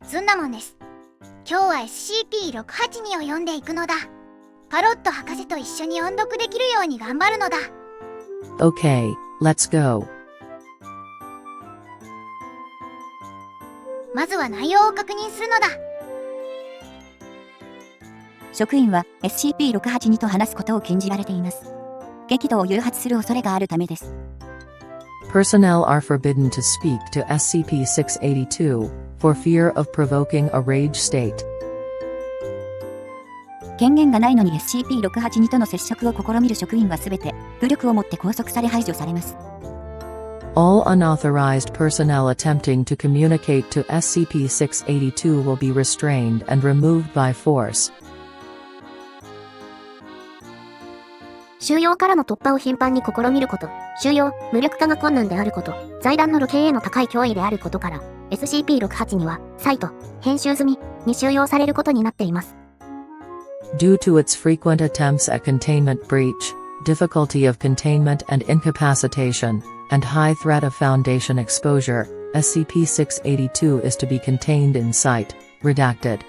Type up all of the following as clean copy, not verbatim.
ずんだもんです。今日は SCP-682 を読んでいくのだ。パロット博士と一緒に音読できるように頑張るのだ。Okay, let's go. まずは内容を確認するのだ。職員は SCP-682 と話すことを禁じられています。激怒を誘発する恐れがあるためです。Personnel are forbidden to speak to SCP-682 for fear of provoking a rage state. 権限がないのに SCP-682 との接触を試みる職員はすべて武力をもって拘束され排除されます。All unauthorized personnel attempting to communicate to SCP-682 will be restrained and removed by force. 収容からの突破を頻繁に試みること、収容、無力化が困難であること、財団の露呈への高い脅威であることから、SCP-682 は、サイト、編集済み、に収容されることになっています。Due to its frequent attempts at containment breach, difficulty of containment and incapacitation, and high threat of Foundation exposure, SCP-682 is to be contained in site, redacted.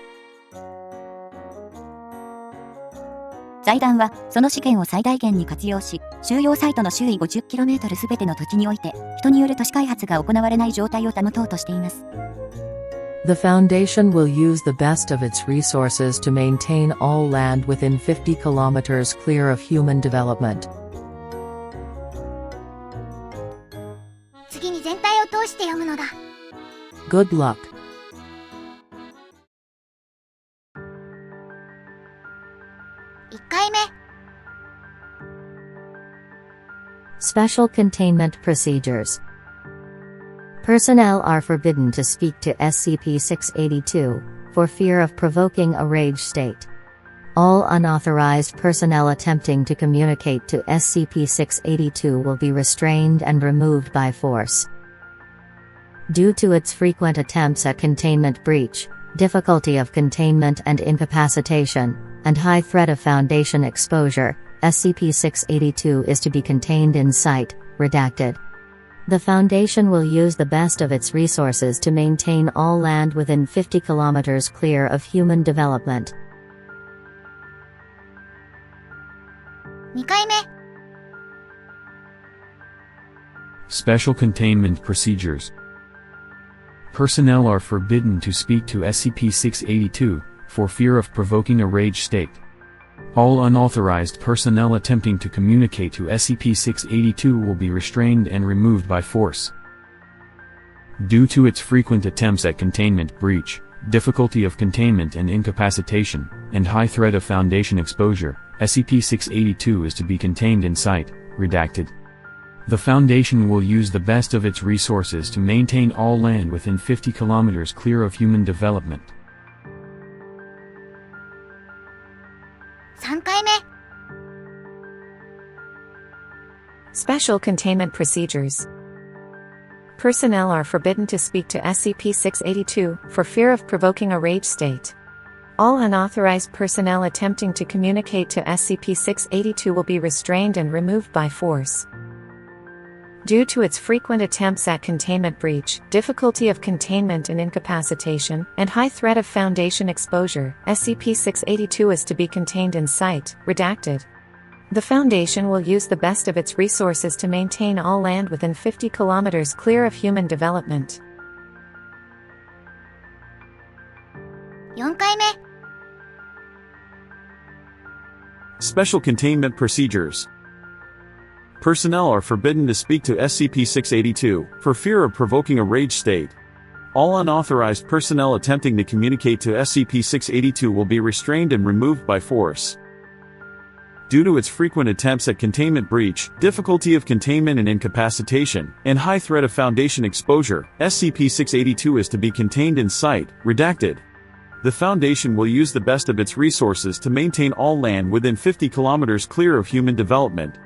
財団は、その資源を最大限に活用し、収容サイトの周囲 50km すべての土地において、人による都市開発が行われない状態を保とうとしています。The Foundation will use the best of its resources to maintain all land within 50 kilometers clear of human development. 次に全体を通して読むのだ。Good luck. Special Containment Procedures. Personnel are forbidden to speak to SCP-682 for fear of provoking a rage state. All unauthorized personnel attempting to communicate to SCP-682 will be restrained and removed by force. Due to its frequent attempts at containment breach, difficulty of containment and incapacitation, and high threat of Foundation exposure, SCP-682 is to be contained in site, redacted. The Foundation will use the best of its resources to maintain all land within 50 kilometers clear of human development. 2回目。Special Containment Procedures. Personnel are forbidden to speak to SCP-682 for fear of provoking a rage state. All unauthorized personnel attempting to communicate to SCP-682 will be restrained and removed by force. Due to its frequent attempts at containment breach, difficulty of containment and incapacitation, and high threat of Foundation exposure, SCP-682 is to be contained in site, redacted. The Foundation will use the best of its resources to maintain all land within 50 kilometers clear of human development. 3回目。Special Containment Procedures. Personnel are forbidden to speak to SCP-682 for fear of provoking a rage state. All unauthorized personnel attempting to communicate to SCP-682 will be restrained and removed by force. Due to its frequent attempts at containment breach, difficulty of containment and incapacitation, and high threat of Foundation exposure, SCP-682 is to be contained in site, redacted. The Foundation will use the best of its resources to maintain all land within 50 kilometers clear of human development. 4回目。Special Containment Procedures. Personnel are forbidden to speak to SCP-682 for fear of provoking a rage state. All unauthorized personnel attempting to communicate to SCP-682 will be restrained and removed by force. Due to its frequent attempts at containment breach, difficulty of containment and incapacitation, and high threat of Foundation exposure, SCP-682 is to be contained in site, redacted. The Foundation will use the best of its resources to maintain all land within 50 kilometers clear of human development.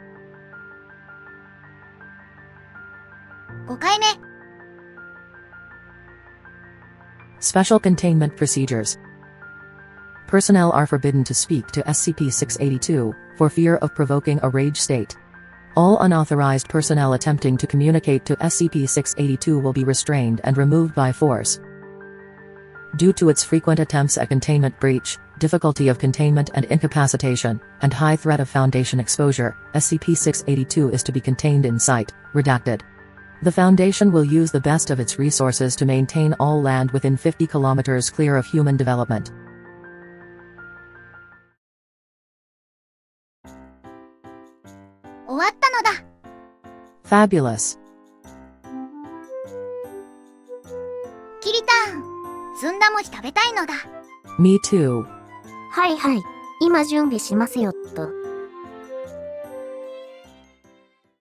5回目。Special Containment Procedures. Personnel are forbidden to speak to SCP-682 for fear of provoking a rage state. All unauthorized personnel attempting to communicate to SCP-682 will be restrained and removed by force. Due to its frequent attempts at containment breach, difficulty of containment and incapacitation, and high threat of Foundation exposure, SCP-682 is to be contained in sight, redacted. The Foundation will use the best of its resources to maintain all land within 50 kilometers clear of human development. 終わったのだ。 Fabulous. きりたん、ずんだ餅食べたいのだ。 Me too. はいはい。今準備しますよっと。